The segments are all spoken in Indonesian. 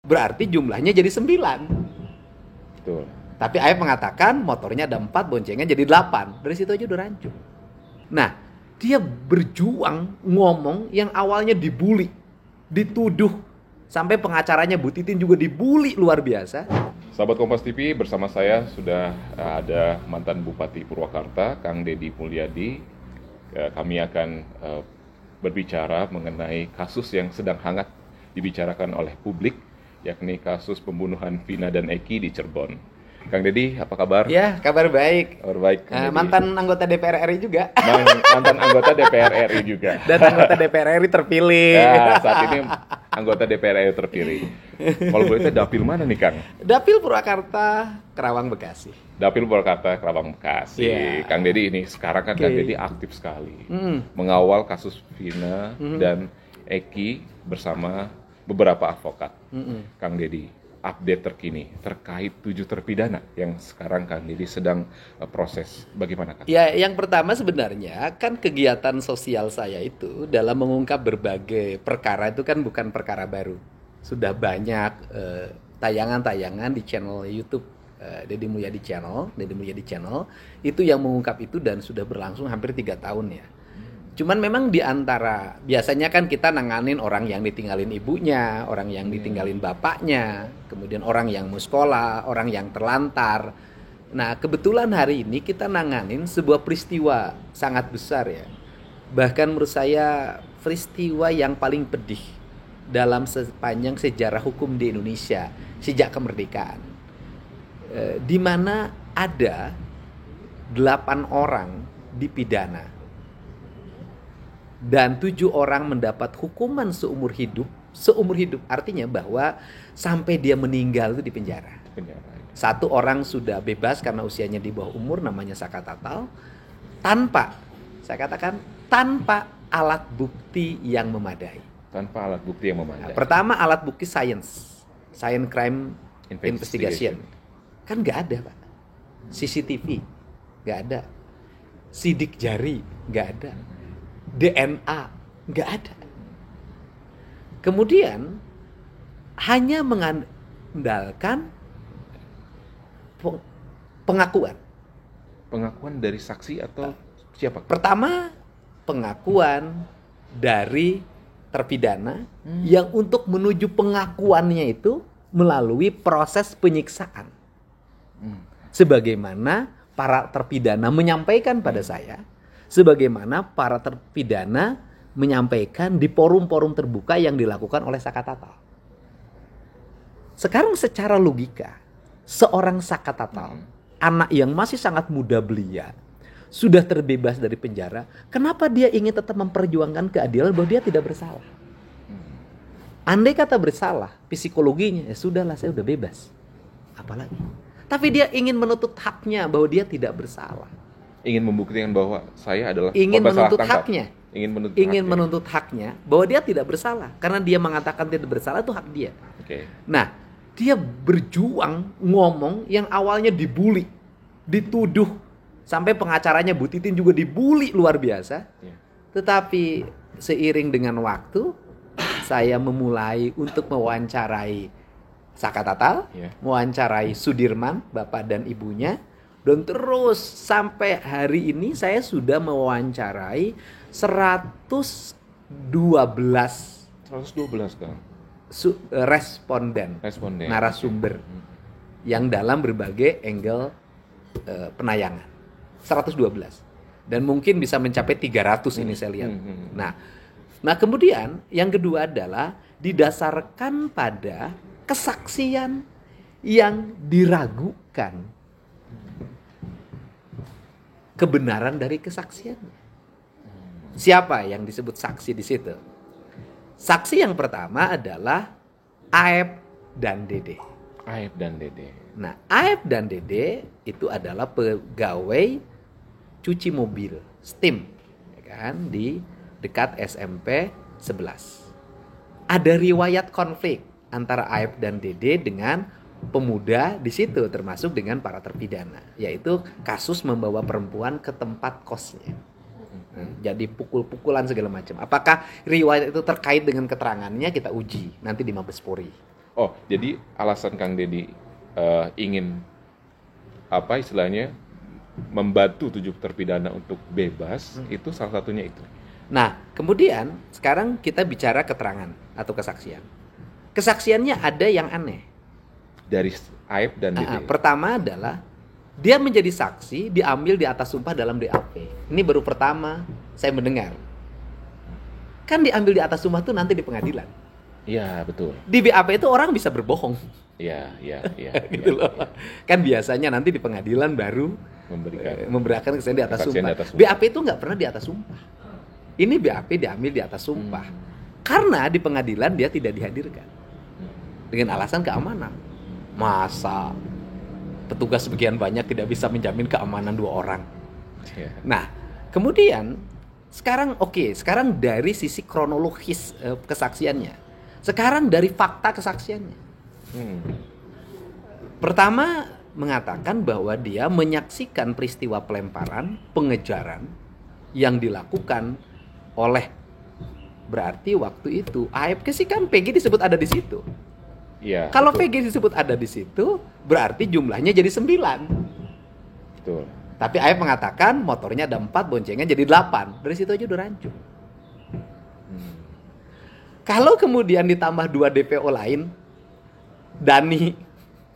Berarti jumlahnya jadi 9. Betul. Tapi Aep mengatakan motornya ada 4, boncengnya jadi 8. Dari situ aja udah rancu. Nah, dia berjuang ngomong yang awalnya dibully, dituduh, sampai pengacaranya Bu Titin juga dibully luar biasa. Sahabat Kompas TV, bersama saya sudah ada mantan Bupati Purwakarta, Kang Deddy Mulyadi. Kami akan berbicara mengenai kasus yang sedang hangat dibicarakan oleh publik, yakni kasus pembunuhan Vina dan Eki di Cirebon. Kang Deddy, apa kabar? Ya, kabar baik. Kabar baik. Mantan anggota DPR RI juga. Mantan anggota DPR RI juga. Dan anggota DPR RI terpilih. Ya, saat ini anggota DPR RI terpilih. Kalau boleh tahu, dapil mana nih, Kang? Dapil Purwakarta, Kerawang, Bekasi. Dapil Purwakarta, Kerawang, Bekasi. Yeah. Kang Deddy ini sekarang kan Kang Deddy aktif sekali mengawal kasus Vina dan Eki bersama beberapa advokat. Kang Deddy, update terkini terkait 7 terpidana yang sekarang Kang Deddy sedang proses. Bagaimana, Kang? Ya, yang pertama sebenarnya kan kegiatan sosial saya itu dalam mengungkap berbagai perkara itu kan bukan perkara baru. Sudah banyak tayangan-tayangan di channel YouTube Deddy Mulyadi Channel itu yang mengungkap itu dan sudah berlangsung hampir 3 tahun ya. Cuman memang di antara biasanya kan kita nanganin orang yang ditinggalin ibunya, orang yang ditinggalin bapaknya, kemudian orang yang mau sekolah, orang yang terlantar. Nah, kebetulan hari ini kita nanganin sebuah peristiwa sangat besar ya. Bahkan menurut saya peristiwa yang paling pedih dalam sepanjang sejarah hukum di Indonesia sejak kemerdekaan. Di mana ada 8 orang dipidana dan 7 orang mendapat hukuman seumur hidup artinya bahwa sampai dia meninggal itu di penjara. 1 orang sudah bebas karena usianya di bawah umur, namanya Saka Tatal, tanpa alat bukti yang memadai. Pertama, alat bukti science crime investigation. Kan nggak ada, Pak. CCTV nggak ada, sidik jari nggak ada, DNA nggak ada. Kemudian hanya mengandalkan pengakuan dari saksi atau siapa? Pertama, pengakuan dari terpidana yang untuk menuju pengakuannya itu melalui proses penyiksaan. Sebagaimana para terpidana menyampaikan pada saya, sebagaimana para terpidana menyampaikan di forum-forum terbuka yang dilakukan oleh Saka Tatal. Sekarang secara logika, seorang Saka Tatal, anak yang masih sangat muda belia, sudah terbebas dari penjara, kenapa dia ingin tetap memperjuangkan keadilan bahwa dia tidak bersalah? Andai kata bersalah, psikologinya, ya sudahlah, saya udah bebas. Apalagi? Tapi dia ingin menuntut haknya bahwa dia tidak bersalah. Ingin membuktikan bahwa saya adalah ingin menuntut tangkap. haknya. Ingin menuntut haknya bahwa dia tidak bersalah. Karena dia mengatakan tidak bersalah itu hak dia. Okay. Nah, dia berjuang ngomong yang awalnya dibully, dituduh, sampai pengacaranya Bu Titin juga dibully luar biasa. Tetapi seiring dengan waktu, saya memulai untuk mewawancarai Saka Tatal, mewawancarai Sudirman, bapak dan ibunya, dan terus sampai hari ini saya sudah mewawancarai 112 kan? Responden, narasumber yang dalam berbagai angle penayangan. 112. Dan mungkin bisa mencapai 300 ini saya lihat. Nah, kemudian yang kedua adalah didasarkan pada kesaksian yang diragukan kebenaran dari kesaksiannya. Siapa yang disebut saksi di situ? Saksi yang pertama adalah Aep dan Dede. Nah, Aep dan Dede itu adalah pegawai cuci mobil, STIM, ya kan, di dekat SMP 11. Ada riwayat konflik antara Aep dan Dede dengan pemuda di situ, termasuk dengan para terpidana, yaitu kasus membawa perempuan ke tempat kosnya. Jadi pukul-pukulan segala macam. Apakah riwayat itu terkait dengan keterangannya, kita uji nanti di Mabes Polri. Oh, jadi alasan Kang Dedi ingin apa istilahnya membantu 7 terpidana untuk bebas itu salah satunya itu. Nah, kemudian sekarang kita bicara keterangan atau kesaksian. Kesaksiannya ada yang aneh. Dari Aib dan Dede. Pertama adalah dia menjadi saksi diambil di atas sumpah dalam BAP. Ini baru pertama saya mendengar. Kan diambil di atas sumpah itu nanti di pengadilan. Iya, betul. Di BAP itu orang bisa berbohong. Iya. Gitu loh. Kan biasanya nanti di pengadilan baru memberikan kesaksian di atas sumpah. BAP itu nggak pernah di atas sumpah. Ini BAP diambil di atas sumpah. Karena di pengadilan dia tidak dihadirkan. Dengan alasan keamanan. Masa petugas sebagian banyak tidak bisa menjamin keamanan 2 orang. Nah, kemudian sekarang sekarang dari sisi kronologis kesaksiannya. Sekarang dari fakta kesaksiannya. Pertama mengatakan bahwa dia menyaksikan peristiwa pelemparan, pengejaran yang dilakukan oleh, berarti waktu itu Aib sih kan Peggy disebut ada di situ. Iya. Kalau Peggy disebut ada di situ, berarti jumlahnya jadi 9. Betul. Tapi Aib mengatakan motornya ada 4, boncengnya jadi 8. Dari situ aja udah rancu. Kalau kemudian ditambah 2 DPO lain, Dani.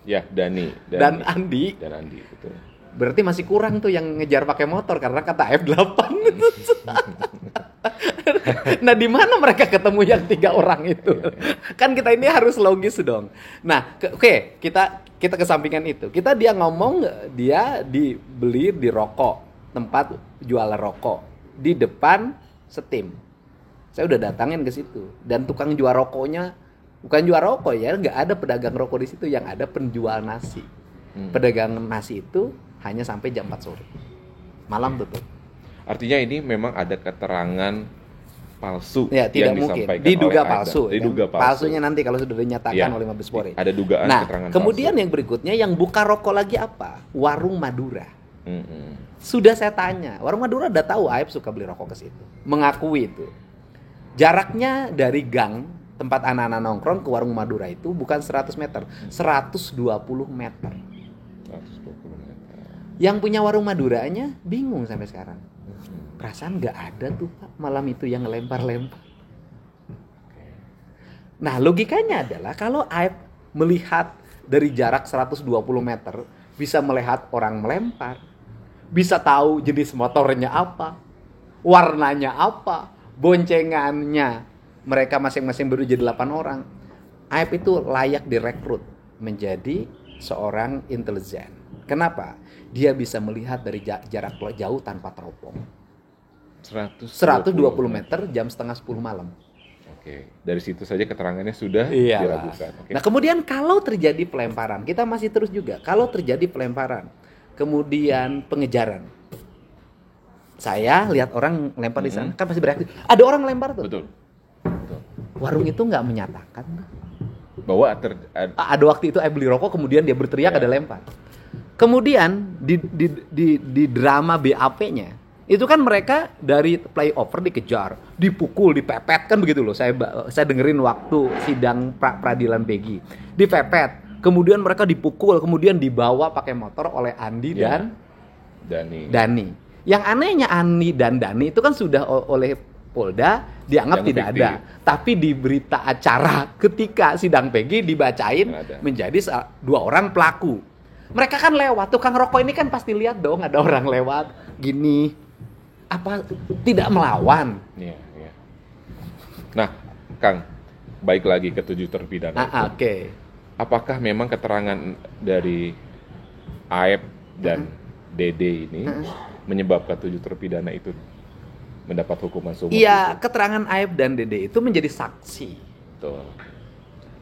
Ya, Dani. Dan Andi. Betul. Berarti masih kurang tuh yang ngejar pakai motor karena kata Aib 8. Nah, di mana mereka ketemu yang 3 orang itu? Kan kita ini harus logis dong. Nah, kita kesampingkan itu. Dia ngomong dia dibeli di rokok, tempat jual rokok di depan Steam. Saya udah datangin ke situ dan tukang jual rokoknya bukan jual rokok ya, nggak ada pedagang rokok di situ, yang ada penjual nasi. Pedagang nasi itu hanya sampai jam 4 sore. Malam tutup. Artinya ini memang ada keterangan palsu ya, tidak yang mungkin. disampaikan Diduga oleh palsu. Diduga palsu. Palsunya nanti kalau sudah dinyatakan oleh Mabes Polri. Ada dugaan keterangan kemudian palsu. Yang berikutnya yang buka rokok lagi apa? Warung Madura. Sudah saya tanya, Warung Madura udah tahu Aib suka beli rokok ke situ. Mengakui itu. Jaraknya dari gang tempat anak-anak nongkrong ke Warung Madura itu bukan 100 meter, 120 meter. 120 meter. Yang punya Warung Maduranya bingung sampai sekarang. Perasaan nggak ada tuh Pak malam itu yang ngelempar-lempar. Nah, logikanya adalah kalau Aib melihat dari jarak 120 meter, bisa melihat orang melempar, bisa tahu jenis motornya apa, warnanya apa, boncengannya, mereka masing-masing baru jadi 8 orang. Aib itu layak direkrut menjadi seorang intelijen. Kenapa? Dia bisa melihat dari jarak jauh tanpa teropong. 120 meter jam setengah 10 malam. Oke, dari situ saja keterangannya sudah diragukan. Oke. Nah, kemudian kalau terjadi pelemparan, kita masih terus juga. Kalau terjadi pelemparan, kemudian pengejaran. Saya lihat orang lempar di sana, kan pasti bereaksi. Ada orang lempar tuh. Betul. Warung itu nggak menyatakan bahwa ada waktu itu beli rokok, kemudian dia berteriak ada lempar. Kemudian di drama BAP-nya itu kan mereka dari flyover dikejar, dipukul, dipepet kan begitu loh. Saya dengerin waktu sidang peradilan Peggy. Dipepet, kemudian mereka dipukul, kemudian dibawa pakai motor oleh Andi dan Dani. Yang anehnya Andi dan Dani itu kan sudah oleh Polda dianggap tidak fiktif. Ada. Tapi di berita acara ketika sidang Peggy dibacain menjadi 2 orang pelaku. Mereka kan lewat, tukang rokok ini kan pasti lihat dong ada orang lewat gini. Apa tidak melawan? Iya. Nah, Kang, baik lagi ke 7 terpidana. Oke. Apakah memang keterangan dari Aib dan Dede ini menyebabkan 7 terpidana itu mendapat hukuman seumur hidup? Iya, keterangan Aib dan Dede itu menjadi saksi. Betul.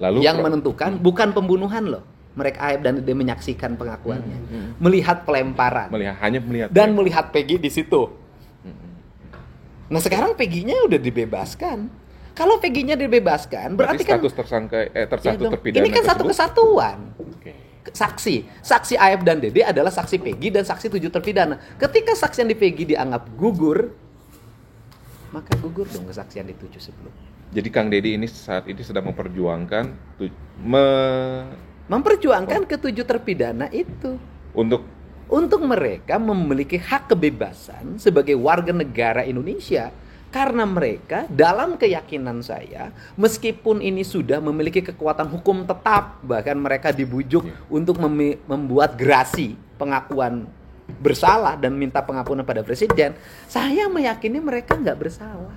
Lalu yang menentukan bukan pembunuhan loh. Mereka Aib dan Dede menyaksikan pengakuannya, melihat pelemparan, melihat Peggy di situ. Nah, sekarang Peggy-nya udah dibebaskan. Kalau Peggy-nya dibebaskan, berarti kan status tersangka terpidana. Ini kan satu kesatuan. Saksi Aib dan Dede adalah saksi Peggy dan saksi 7 terpidana. Ketika saksian di Peggy dianggap gugur, maka gugur dong kesaksian di 7 sebelum. Jadi Kang Deddy ini saat ini sedang memperjuangkan Memperjuangkan ketujuh terpidana itu. Untuk mereka memiliki hak kebebasan sebagai warga negara Indonesia. Karena mereka dalam keyakinan saya, meskipun ini sudah memiliki kekuatan hukum tetap, bahkan mereka dibujuk untuk membuat gerasi pengakuan bersalah dan minta pengampunan pada presiden, saya meyakini mereka nggak bersalah.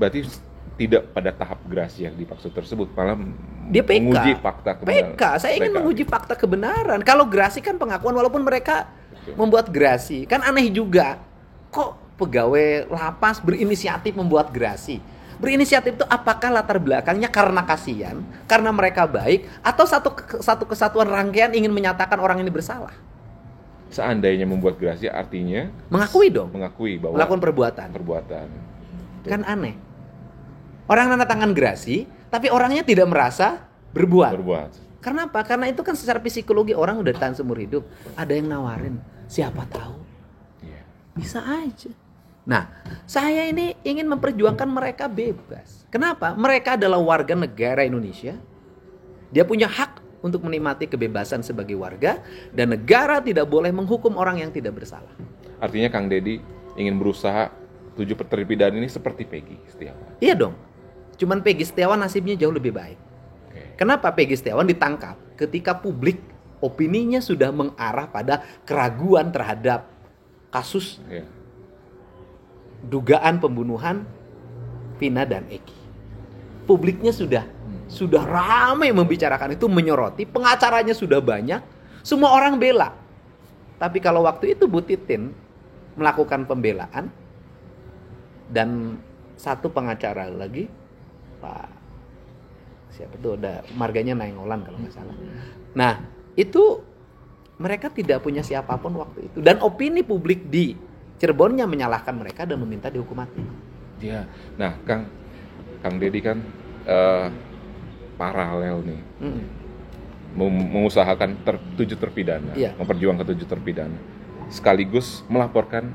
Berarti tidak pada tahap gerasi yang dimaksud tersebut, malah dia PK. menguji fakta kebenaran. PK, saya ingin menguji fakta kebenaran. Kalau gerasi kan pengakuan, walaupun mereka membuat gerasi, kan aneh juga. Kok pegawai lapas berinisiatif membuat gerasi? Berinisiatif itu apakah latar belakangnya karena kasihan, karena mereka baik, atau satu kesatuan rangkaian ingin menyatakan orang ini bersalah? Seandainya membuat gerasi artinya mengakui dong, mengakui bahwa melakukan perbuatan. Kan aneh. Orang nanda tangan gerasi, tapi orangnya tidak merasa berbuat. Karena apa? Karena itu kan secara psikologi orang udah tahan seumur hidup. Ada yang nawarin, siapa tahu. Bisa aja. Nah, saya ini ingin memperjuangkan mereka bebas. Kenapa? Mereka adalah warga negara Indonesia. Dia punya hak untuk menikmati kebebasan sebagai warga, dan negara tidak boleh menghukum orang yang tidak bersalah. Artinya Kang Deddy ingin berusaha 7 terpidana ini seperti Peggy Setiawan. Iya dong. Cuman Peggy Setiawan nasibnya jauh lebih baik. Kenapa Peggy Setiawan ditangkap? Ketika publik opininya sudah mengarah pada keraguan terhadap kasus dugaan pembunuhan Vina dan Eki. Publiknya sudah ramai membicarakan itu, menyoroti, pengacaranya sudah banyak, semua orang bela. Tapi kalau waktu itu Bu Titin melakukan pembelaan, dan satu pengacara lagi, Pak siapa tuh, ada marganya Nainggolan kalau nggak salah. Nah, itu mereka tidak punya siapapun waktu itu, dan opini publik di Cirebonnya menyalahkan mereka dan meminta dihukum mati. Iya. Nah, Kang Deddy kan paralel nih, mengusahakan 7 terpidana, memperjuangkan 7 terpidana, sekaligus melaporkan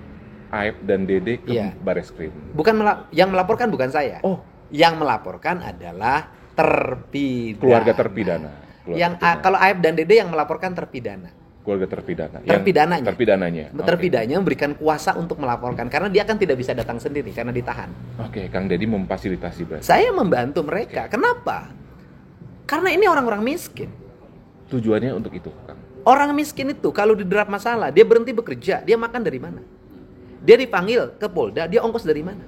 Aep dan Dede ke Bareskrim. Yang melaporkan bukan saya. Yang melaporkan adalah keluarga terpidana. Kalau Aep dan Dede yang melaporkan terpidana. Keluarga terpidana. Terpidananya memberikan kuasa untuk melaporkan, karena dia kan tidak bisa datang sendiri karena ditahan. Kang Deddy memfasilitasi berarti. Saya membantu mereka. Kenapa? Karena ini orang-orang miskin. Tujuannya untuk itu, Kang. Orang miskin itu kalau diderap masalah, dia berhenti bekerja, dia makan dari mana? Dia dipanggil ke Polda, dia ongkos dari mana?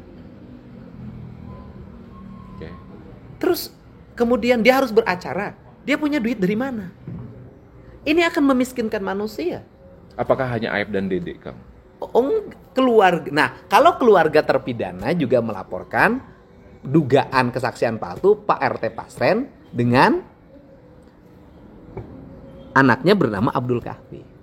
Terus kemudian dia harus beracara, dia punya duit dari mana? Ini akan memiskinkan manusia. Apakah hanya Aep dan Dede, Kang? Keluarga. Nah, kalau keluarga terpidana juga melaporkan dugaan kesaksian palsu Pak RT Pasren dengan anaknya bernama Abdul Kahfi.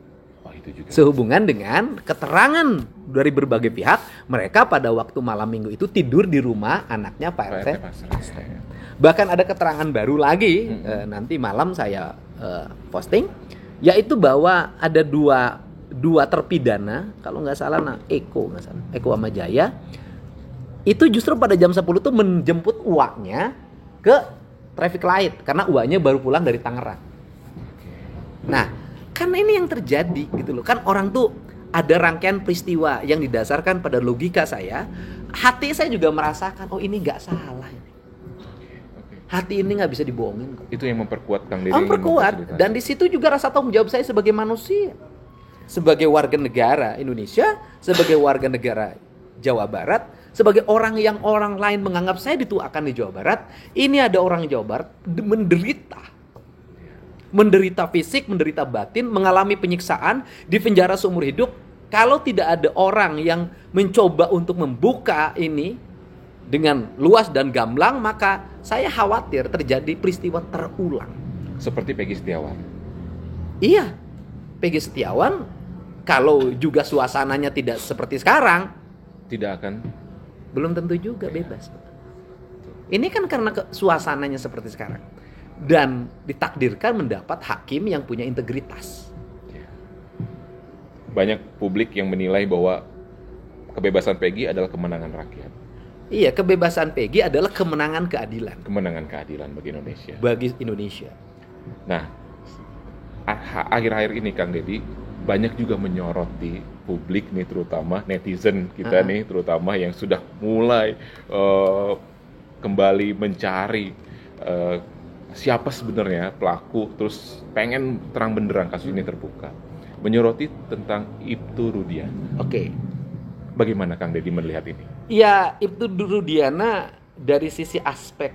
Itu juga. Sehubungan dengan keterangan dari berbagai pihak, mereka pada waktu malam minggu itu tidur di rumah anaknya Pak RT Pasren. Bahkan ada keterangan baru lagi, nanti malam saya posting, yaitu bahwa ada dua terpidana, kalau nggak salah Eko sama Jaya, itu justru pada jam 10 tuh menjemput uaknya ke traffic light karena uaknya baru pulang dari Tangerang. Nah, kan ini yang terjadi gitu loh. Kan orang tuh ada rangkaian peristiwa yang didasarkan pada logika saya. Hati saya juga merasakan, oh ini nggak salah ini. Hati ini nggak bisa dibohongin kok. Itu yang memperkuat Kang Deddy. Memperkuat. Dan di situ juga rasa tanggung jawab saya sebagai manusia, sebagai warga negara Indonesia, sebagai warga negara Jawa Barat, sebagai orang yang orang lain menganggap saya dituakan di Jawa Barat. Ini ada orang Jawa Barat menderita fisik, menderita batin, mengalami penyiksaan, di penjara seumur hidup. Kalau tidak ada orang yang mencoba untuk membuka ini dengan luas dan gamblang, maka saya khawatir terjadi peristiwa terulang. Seperti Peggy Setiawan. Iya, Peggy Setiawan kalau juga suasananya tidak seperti sekarang, tidak akan, belum tentu juga bebas. Ini kan karena suasananya seperti sekarang. Dan ditakdirkan mendapat hakim yang punya integritas. Banyak publik yang menilai bahwa kebebasan Peggy adalah kemenangan rakyat. Iya, kebebasan Peggy adalah kemenangan keadilan Kemenangan keadilan bagi Indonesia. bagi Indonesia. Nah, akhir-akhir ini Kang Deddy banyak juga menyorot di publik nih, terutama netizen kita nih, terutama yang sudah mulai kembali mencari siapa sebenarnya pelaku, terus pengen terang benderang kasus ini terbuka, menyoroti tentang Ibtu Rudiana. Oke. Bagaimana Kang Deddy melihat ini? Ya, Ibtu Rudiana dari sisi aspek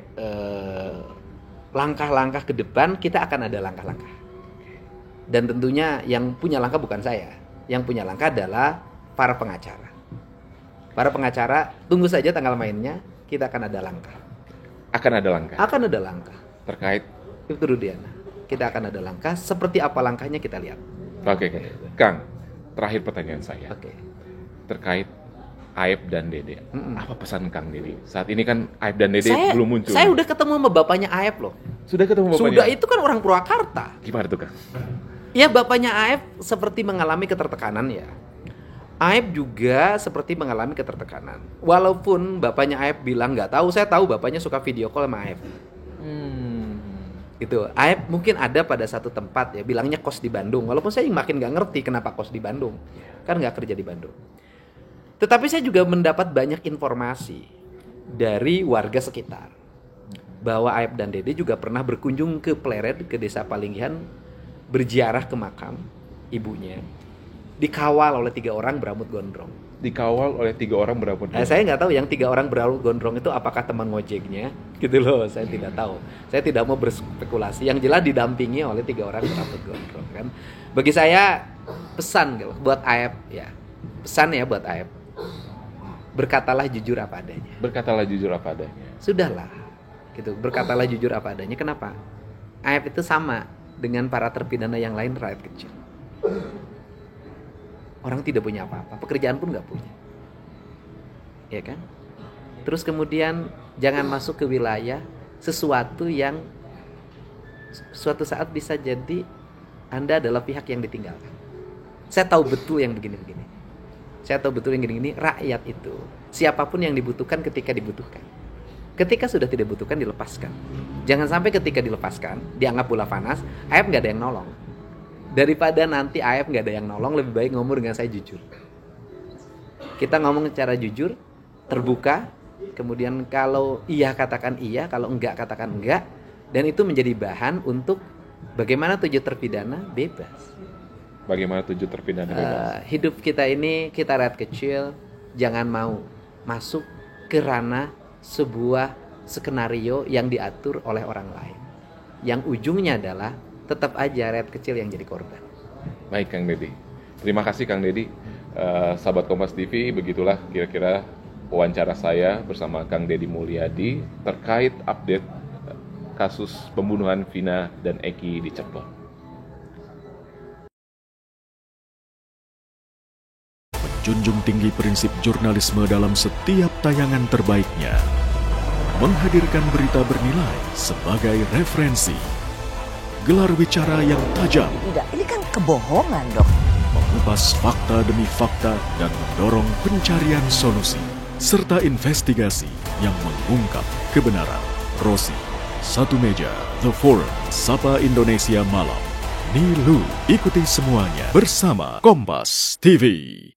langkah-langkah ke depan, kita akan ada langkah-langkah. Dan tentunya yang punya langkah bukan saya. Yang punya langkah adalah para pengacara. Para pengacara, tunggu saja tanggal mainnya, kita akan ada langkah. Akan ada langkah? Akan ada langkah. Terkait? Ibtu Rudiana. Kita akan ada langkah, seperti apa langkahnya kita lihat. Oke. Kang, terakhir pertanyaan saya. Oke. Terkait Aep dan Dede. Apa pesan Kang Deddy? Saat ini kan Aep dan Dede belum muncul. Saya udah ketemu sama bapaknya Aep loh. Sudah ketemu bapaknya? Sudah, itu kan orang Purwakarta. Gimana tuh Kang? Ya, bapaknya Aep seperti mengalami ketertekanan ya. Aep juga seperti mengalami ketertekanan. Walaupun bapaknya Aep bilang nggak tahu, saya tahu bapaknya suka video call sama Aep. Gitu. Aep mungkin ada pada satu tempat ya, bilangnya kos di Bandung. Walaupun saya makin nggak ngerti kenapa kos di Bandung. Kan nggak kerja di Bandung. Tetapi saya juga mendapat banyak informasi dari warga sekitar bahwa Aep dan Dede juga pernah berkunjung ke Pleret, ke desa Palinggihan, berziarah ke makam ibunya, dikawal oleh 3 orang berambut gondrong. Dikawal oleh 3 orang berambut gondrong? Saya nggak tahu yang 3 orang berambut gondrong itu apakah teman ngojeknya, gitu loh. Saya tidak tahu. Saya tidak mau berspekulasi. Yang jelas didampingi oleh 3 orang berambut gondrong kan. Bagi saya pesan gitu, buat Aep ya, pesan ya buat Aep. Berkatalah jujur apa adanya. Berkatalah jujur apa adanya. Sudahlah, gitu. Berkatalah jujur apa adanya. Kenapa? Aep itu sama dengan para terpidana yang lain, rakyat kecil. Orang tidak punya apa-apa, pekerjaan pun nggak punya, ya kan? Terus kemudian jangan masuk ke wilayah sesuatu yang suatu saat bisa jadi Anda adalah pihak yang ditinggalkan. Saya tahu betul yang begini-begini. Saya tahu betul yang gini-gini. Rakyat itu siapapun yang dibutuhkan ketika dibutuhkan. Ketika sudah tidak dibutuhkan, dilepaskan. Jangan sampai ketika dilepaskan dianggap bola panas, Aep nggak ada yang nolong. Daripada nanti Aep nggak ada yang nolong, lebih baik ngomong dengan saya jujur. Kita ngomong secara jujur, terbuka. Kemudian kalau iya katakan iya, kalau enggak katakan enggak. Dan itu menjadi bahan untuk bagaimana 7 terpidana bebas. Bagaimana 7 terpidana bebas? Hidup kita ini, kita rakyat kecil, jangan mau masuk ke ranah sebuah skenario yang diatur oleh orang lain. Yang ujungnya adalah tetap aja rakyat kecil yang jadi korban. Baik Kang Deddy. Terima kasih Kang Deddy. Sahabat Kompas TV, begitulah kira-kira wawancara saya bersama Kang Deddy Mulyadi terkait update kasus pembunuhan Vina dan Eki di Cirebon. Menjunjung tinggi prinsip jurnalisme dalam setiap tayangan terbaiknya. Menghadirkan berita bernilai sebagai referensi. Gelar bicara yang tajam. Tidak, ini kan kebohongan dok. Mengupas fakta demi fakta dan mendorong pencarian solusi. Serta investigasi yang mengungkap kebenaran. Rosi, Satu Meja, The Forum, Sapa Indonesia Malam. Nilu, ikuti semuanya bersama Kompas TV.